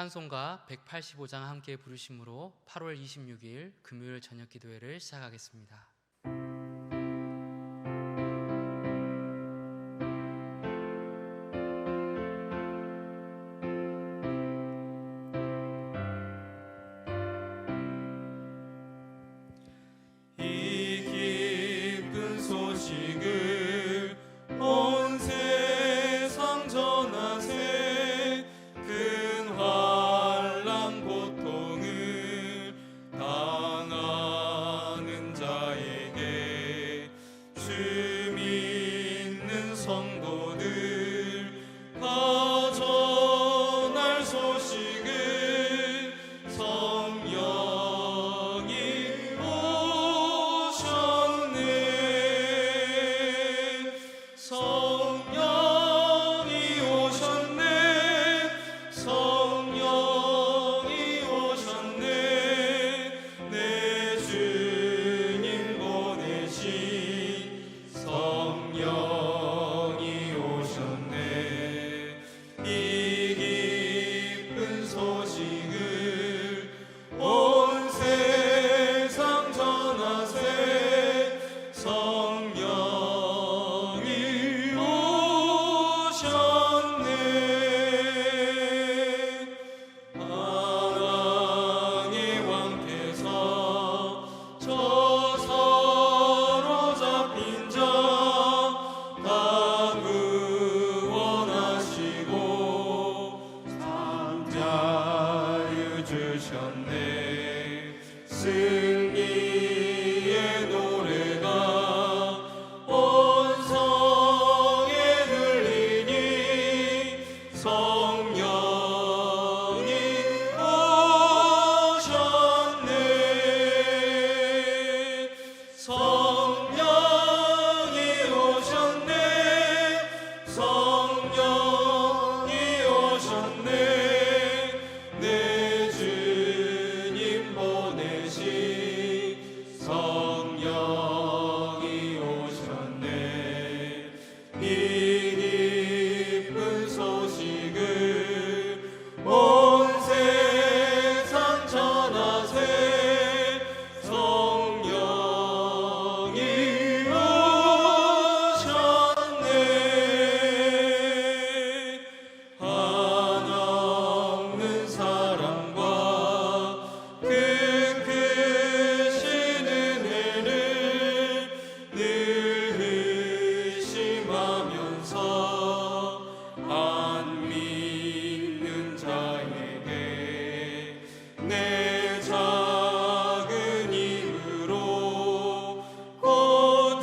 찬송가 185장 함께 부르심으로 8월 26일 금요일 저녁 기도회를 시작하겠습니다. 이 기쁜 소식을 온 세상 전하세. 큰 환난 고통을 당하는 자에게 주 믿는 성도들 다 전할 소식을 성령이 오셨네. 성령이 오셨네. 성령이 오셨네. 내 주님 보내신 성령이 오셨네. 이 기쁜 소식을 온 세상 전하세. 성령이 오셨네. 하나님의 왕께서 저 사로잡힌 자 다 구원하시고 자유 주셨네. 승리의 노래가 온 성에 들리니 성령이 오셨네. 성령이 오셨네. 성령이 오셨네. 내 주님 보내신 성령이 오셨네. 이 기쁜 소식을 온 세상 전하세. 성령이 오셨네. 한없는 사랑과 그 크신 은혜를 늘 의심하면서 안 믿는 자에게 내 작은 힘으로 곧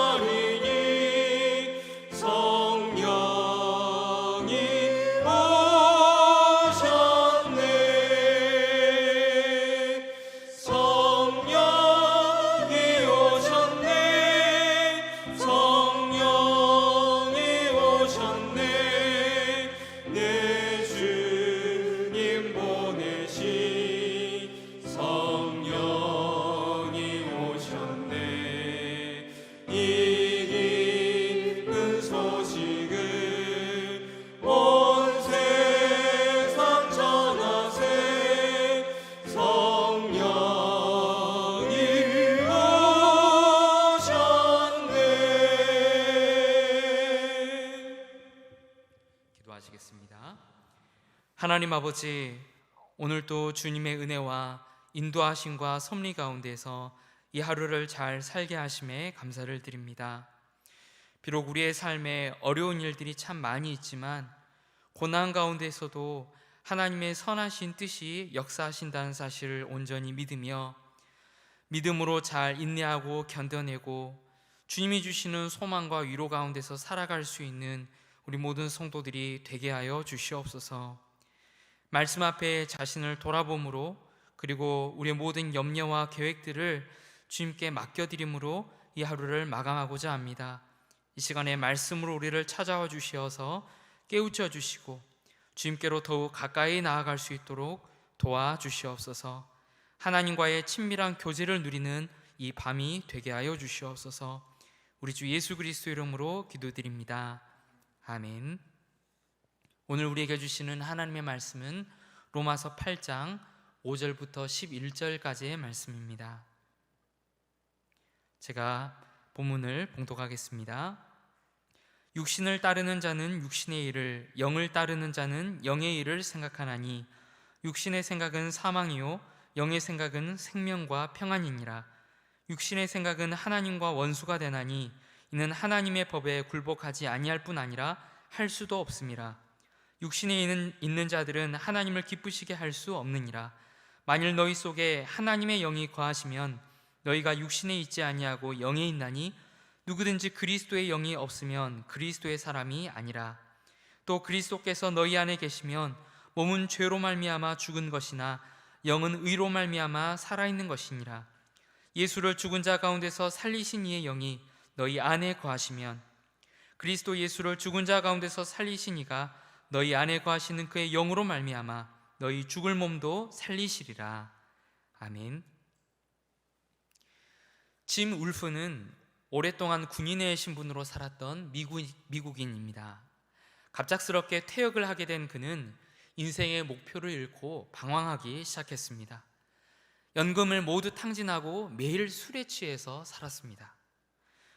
증언하리니 성령이 오셨네. 성령이 오셨네. 성령이 오셨네. 내 주님 보내신 성령이 오셨네. 이 기쁜 소식을 온 세상 전하세. 성령이 오셨네. 기도하시겠습니다. 하나님 아버지, 오늘도 주님의 은혜와 인도하심과 섭리 가운데서 이 하루를 잘 살게 하심에 감사를 드립니다. 비록 우리의 삶에 어려운 일들이 참 많이 있지만 고난 가운데서도 하나님의 선하신 뜻이 역사하신다는 사실을 온전히 믿으며 믿음으로 잘 인내하고 견뎌내고 주님이 주시는 소망과 위로 가운데서 살아갈 수 있는 우리 모든 성도들이 되게 하여 주시옵소서. 말씀 앞에 자신을 돌아봄으로, 그리고 우리의 모든 염려와 계획들을 주님께 맡겨드림으로 이 하루를 마감하고자 합니다. 이 시간에 말씀으로 우리를 찾아와 주시어서 깨우쳐 주시고 주님께로 더욱 가까이 나아갈 수 있도록 도와주시옵소서. 하나님과의 친밀한 교제를 누리는 이 밤이 되게 하여 주시옵소서. 우리 주 예수 그리스도 이름으로 기도드립니다. 아멘. 오늘 우리에게 주시는 하나님의 말씀은 로마서 8장 5절부터 11절까지의 말씀입니다. 제가 본문을 봉독하겠습니다. 육신을 따르는 자는 육신의 일을, 영을 따르는 자는 영의 일을 생각하나니 육신의 생각은 사망이요 영의 생각은 생명과 평안이니라. 육신의 생각은 하나님과 원수가 되나니 이는 하나님의 법에 굴복하지 아니할 뿐 아니라 할 수도 없음이라. 육신에 있는 자들은 하나님을 기쁘시게 할 수 없느니라. 만일 너희 속에 하나님의 영이 거하시면 너희가 육신에 있지 아니하고 영에 있나니 누구든지 그리스도의 영이 없으면 그리스도의 사람이 아니라. 또 그리스도께서 너희 안에 계시면 몸은 죄로 말미암아 죽은 것이나 영은 의로 말미암아 살아있는 것이니라. 예수를 죽은 자 가운데서 살리신 이의 영이 너희 안에 거하시면 그리스도 예수를 죽은 자 가운데서 살리신 이가 너희 안에 거하시는 그의 영으로 말미암아 너희 죽을 몸도 살리시리라. 아멘. 짐 울프는 오랫동안 군인의 신분으로 살았던 미국인입니다. 갑작스럽게 퇴역을 하게 된 그는 인생의 목표를 잃고 방황하기 시작했습니다. 연금을 모두 탕진하고 매일 술에 취해서 살았습니다.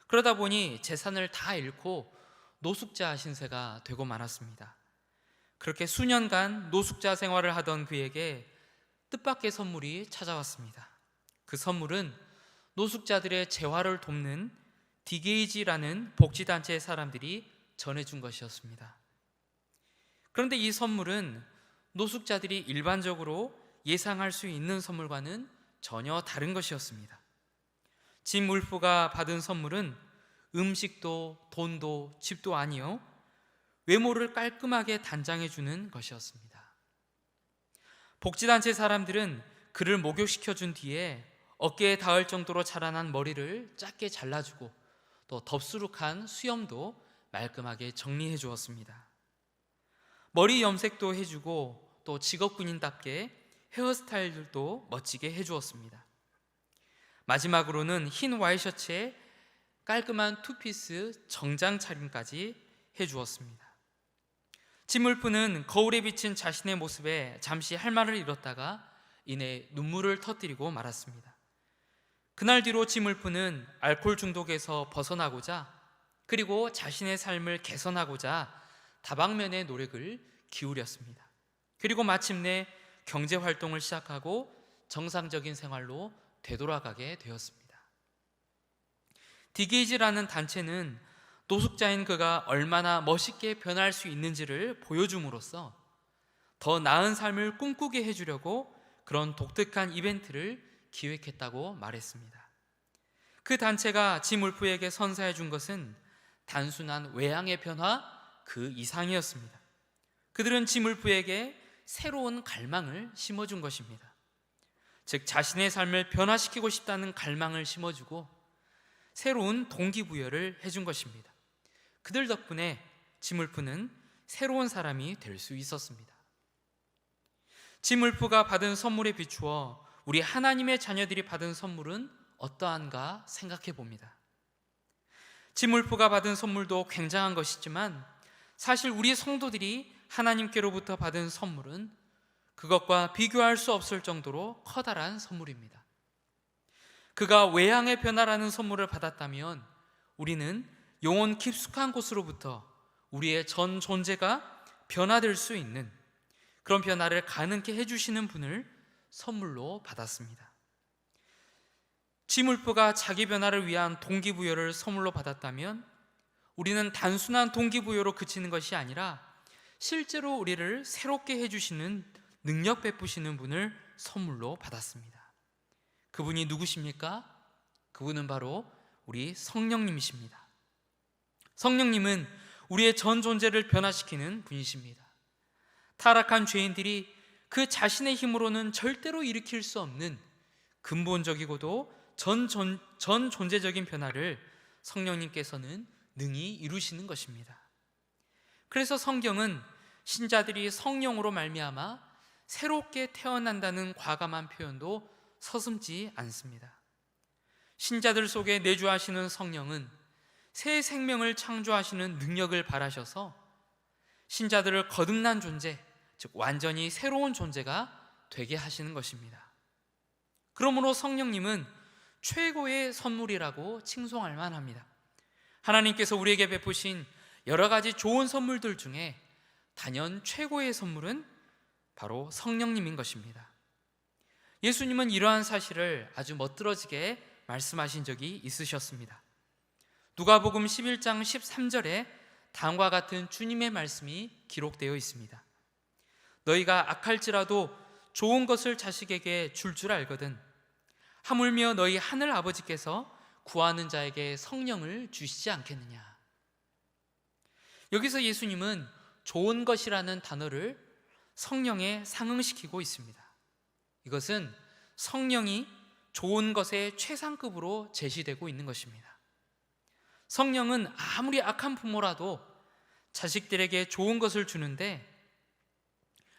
그러다 보니 재산을 다 잃고 노숙자 신세가 되고 말았습니다. 그렇게 수년간 노숙자 생활을 하던 그에게 뜻밖의 선물이 찾아왔습니다. 그 선물은 노숙자들의 재활을 돕는 디게이지라는 복지단체의 사람들이 전해준 것이었습니다. 그런데 이 선물은 노숙자들이 일반적으로 예상할 수 있는 선물과는 전혀 다른 것이었습니다. 짐 울프가 받은 선물은 음식도 돈도 집도 아니요 외모를 깔끔하게 단장해주는 것이었습니다. 복지단체 사람들은 그를 목욕시켜준 뒤에 어깨에 닿을 정도로 자라난 머리를 짧게 잘라주고 또 덥수룩한 수염도 말끔하게 정리해 주었습니다. 머리 염색도 해주고 또 직업군인답게 헤어스타일들도 멋지게 해주었습니다. 마지막으로는 흰 와이셔츠에 깔끔한 투피스 정장 차림까지 해주었습니다. 짐 울프는 거울에 비친 자신의 모습에 잠시 할 말을 잃었다가 이내 눈물을 터뜨리고 말았습니다. 그날 뒤로 짐 울프는 알코올 중독에서 벗어나고자 그리고 자신의 삶을 개선하고자 다방면의 노력을 기울였습니다. 그리고 마침내 경제활동을 시작하고 정상적인 생활로 되돌아가게 되었습니다. 디게이지라는 단체는 노숙자인 그가 얼마나 멋있게 변할 수 있는지를 보여줌으로써 더 나은 삶을 꿈꾸게 해주려고 그런 독특한 이벤트를 기획했다고 말했습니다. 그 단체가 짐 울프에게 선사해 준 것은 단순한 외양의 변화 그 이상이었습니다. 그들은 짐 울프에게 새로운 갈망을 심어준 것입니다. 즉 자신의 삶을 변화시키고 싶다는 갈망을 심어주고 새로운 동기부여를 해준 것입니다. 그들 덕분에 짐 울프는 새로운 사람이 될 수 있었습니다. 짐 울프가 받은 선물에 비추어 우리 하나님의 자녀들이 받은 선물은 어떠한가 생각해 봅니다. 짐 울프가 받은 선물도 굉장한 것이지만 사실 우리 성도들이 하나님께로부터 받은 선물은 그것과 비교할 수 없을 정도로 커다란 선물입니다. 그가 외양의 변화라는 선물을 받았다면 우리는 영혼 깊숙한 곳으로부터 우리의 전 존재가 변화될 수 있는 그런 변화를 가능케 해주시는 분을 선물로 받았습니다. 짐 울프가 자기 변화를 위한 동기부여를 선물로 받았다면 우리는 단순한 동기부여로 그치는 것이 아니라 실제로 우리를 새롭게 해주시는 능력 베푸시는 분을 선물로 받았습니다. 그분이 누구십니까? 그분은 바로 우리 성령님이십니다. 성령님은 우리의 전 존재를 변화시키는 분이십니다. 타락한 죄인들이 그 자신의 힘으로는 절대로 일으킬 수 없는 근본적이고도 전 존재적인 변화를 성령님께서는 능히 이루시는 것입니다. 그래서 성경은 신자들이 성령으로 말미암아 새롭게 태어난다는 과감한 표현도 서슴지 않습니다. 신자들 속에 내주하시는 성령은 새 생명을 창조하시는 능력을 발하셔서 신자들을 거듭난 존재, 즉 완전히 새로운 존재가 되게 하시는 것입니다. 그러므로 성령님은 최고의 선물이라고 칭송할 만합니다. 하나님께서 우리에게 베푸신 여러 가지 좋은 선물들 중에 단연 최고의 선물은 바로 성령님인 것입니다. 예수님은 이러한 사실을 아주 멋들어지게 말씀하신 적이 있으셨습니다. 누가복음 11장 13절에 다음과 같은 주님의 말씀이 기록되어 있습니다. 너희가 악할지라도 좋은 것을 자식에게 줄 알거든 하물며 너희 하늘 아버지께서 구하는 자에게 성령을 주시지 않겠느냐. 여기서 예수님은 좋은 것이라는 단어를 성령에 상응시키고 있습니다. 이것은 성령이 좋은 것의 최상급으로 제시되고 있는 것입니다. 성령은 아무리 악한 부모라도 자식들에게 좋은 것을 주는데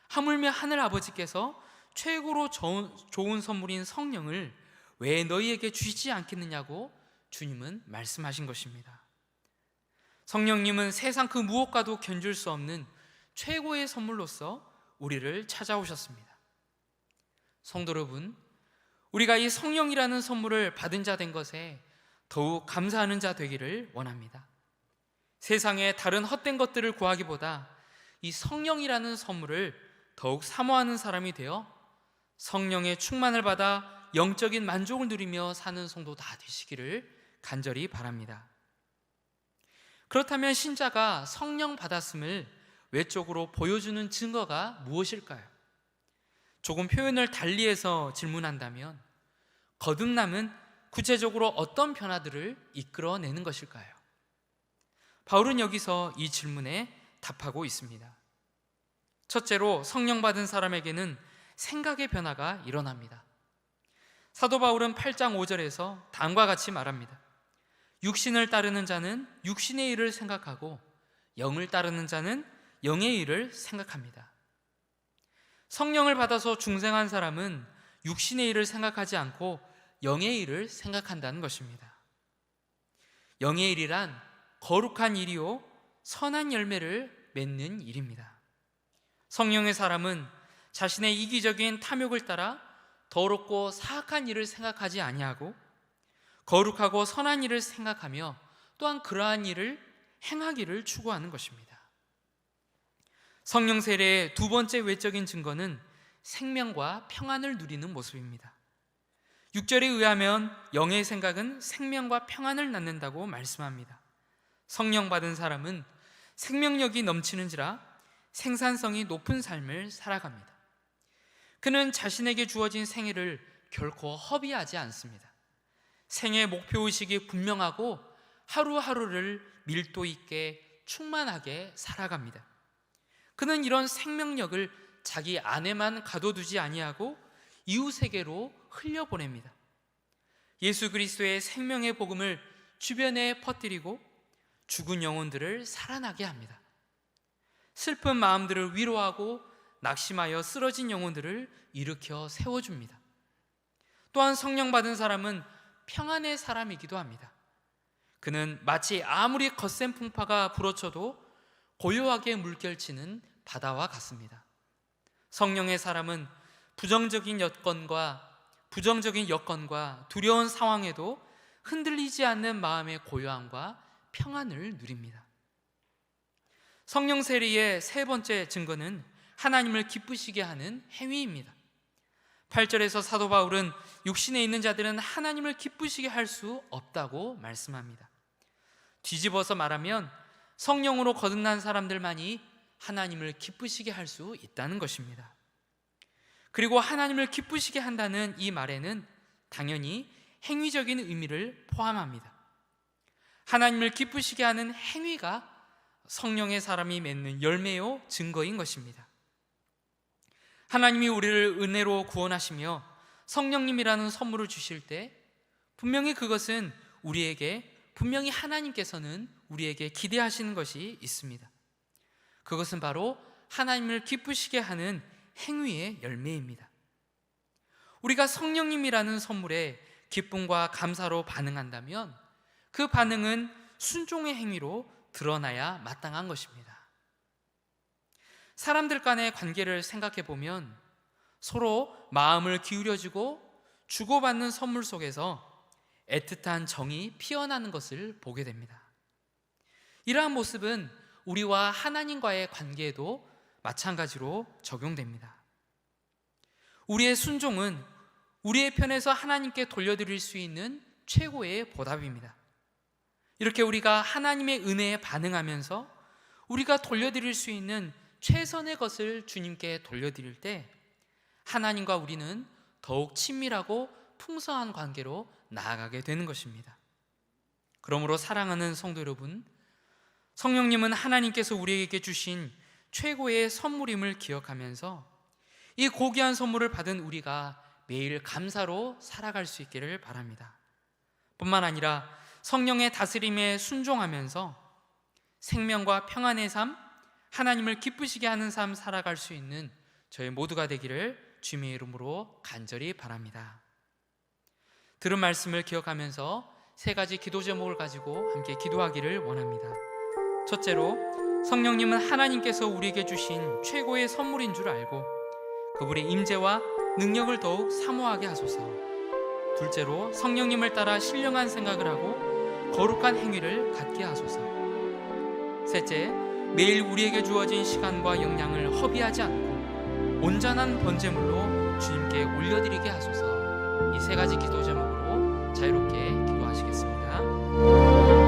하물며 하늘 아버지께서 최고로 좋은 선물인 성령을 왜 너희에게 주시지 않겠느냐고 주님은 말씀하신 것입니다. 성령님은 세상 그 무엇과도 견줄 수 없는 최고의 선물로서 우리를 찾아오셨습니다. 성도 여러분, 우리가 이 성령이라는 선물을 받은 자 된 것에 더욱 감사하는 자 되기를 원합니다. 세상의 다른 헛된 것들을 구하기보다 이 성령이라는 선물을 더욱 사모하는 사람이 되어 성령의 충만을 받아 영적인 만족을 누리며 사는 성도 다 되시기를 간절히 바랍니다. 그렇다면 신자가 성령 받았음을 외적으로 보여주는 증거가 무엇일까요? 조금 표현을 달리해서 질문한다면 거듭남은 구체적으로 어떤 변화들을 이끌어내는 것일까요? 바울은 여기서 이 질문에 답하고 있습니다. 첫째로 성령 받은 사람에게는 생각의 변화가 일어납니다. 사도 바울은 8장 5절에서 다음과 같이 말합니다. 육신을 따르는 자는 육신의 일을 생각하고 영을 따르는 자는 영의 일을 생각합니다. 성령을 받아서 중생한 사람은 육신의 일을 생각하지 않고 영의 일을 생각한다는 것입니다. 영의 일이란 거룩한 일이요 선한 열매를 맺는 일입니다. 성령의 사람은 자신의 이기적인 탐욕을 따라 더럽고 사악한 일을 생각하지 아니하고 거룩하고 선한 일을 생각하며 또한 그러한 일을 행하기를 추구하는 것입니다. 성령 세례의 두 번째 외적인 증거는 생명과 평안을 누리는 모습입니다. 6절에 의하면 영의 생각은 생명과 평안을 낳는다고 말씀합니다. 성령 받은 사람은 생명력이 넘치는지라 생산성이 높은 삶을 살아갑니다. 그는 자신에게 주어진 생애를 결코 허비하지 않습니다. 생애 목표의식이 분명하고 하루하루를 밀도 있게 충만하게 살아갑니다. 그는 이런 생명력을 자기 안에만 가둬두지 아니하고 이웃에게로 흘려보냅니다. 예수 그리스도의 생명의 복음을 주변에 퍼뜨리고 죽은 영혼들을 살아나게 합니다. 슬픈 마음들을 위로하고 낙심하여 쓰러진 영혼들을 일으켜 세워줍니다. 또한 성령 받은 사람은 평안의 사람이기도 합니다. 그는 마치 아무리 거센 풍파가 불어쳐도 고요하게 물결치는 바다와 같습니다. 성령의 사람은 부정적인 여건과 두려운 상황에도 흔들리지 않는 마음의 고요함과 평안을 누립니다. 성령 세례의 세 번째 증거는 하나님을 기쁘시게 하는 행위입니다. 8절에서 사도 바울은 육신에 있는 자들은 하나님을 기쁘시게 할 수 없다고 말씀합니다. 뒤집어서 말하면 성령으로 거듭난 사람들만이 하나님을 기쁘시게 할 수 있다는 것입니다. 그리고 하나님을 기쁘시게 한다는 이 말에는 당연히 행위적인 의미를 포함합니다. 하나님을 기쁘시게 하는 행위가 성령의 사람이 맺는 열매요 증거인 것입니다. 하나님이 우리를 은혜로 구원하시며 성령님이라는 선물을 주실 때 분명히 그것은 분명히 하나님께서는 우리에게 기대하시는 것이 있습니다. 그것은 바로 하나님을 기쁘시게 하는 행위의 열매입니다. 우리가 성령님이라는 선물에 기쁨과 감사로 반응한다면 그 반응은 순종의 행위로 드러나야 마땅한 것입니다. 사람들 간의 관계를 생각해 보면 서로 마음을 기울여주고 주고받는 선물 속에서 애틋한 정이 피어나는 것을 보게 됩니다. 이러한 모습은 우리와 하나님과의 관계에도 마찬가지로 적용됩니다. 우리의 순종은 우리의 편에서 하나님께 돌려드릴 수 있는 최고의 보답입니다. 이렇게 우리가 하나님의 은혜에 반응하면서 우리가 돌려드릴 수 있는 최선의 것을 주님께 돌려드릴 때 하나님과 우리는 더욱 친밀하고 풍성한 관계로 나아가게 되는 것입니다. 그러므로 사랑하는 성도 여러분, 성령님은 하나님께서 우리에게 주신 최고의 선물임을 기억하면서 이 고귀한 선물을 받은 우리가 매일 감사로 살아갈 수 있기를 바랍니다. 뿐만 아니라 성령의 다스림에 순종하면서 생명과 평안의 삶, 하나님을 기쁘시게 하는 삶 살아갈 수 있는 저희 모두가 되기를 주님의 이름으로 간절히 바랍니다. 들은 말씀을 기억하면서 세 가지 기도 제목을 가지고 함께 기도하기를 원합니다. 첫째로, 성령님은 하나님께서 우리에게 주신 최고의 선물인 줄 알고 그분의 임재와 능력을 더욱 사모하게 하소서. 둘째로, 성령님을 따라 신령한 생각을 하고 거룩한 행위를 갖게 하소서. 셋째, 매일 우리에게 주어진 시간과 역량을 허비하지 않고 온전한 번제물로 주님께 올려드리게 하소서. 이 세 가지 기도 제목으로 자유롭게 기도하시겠습니다.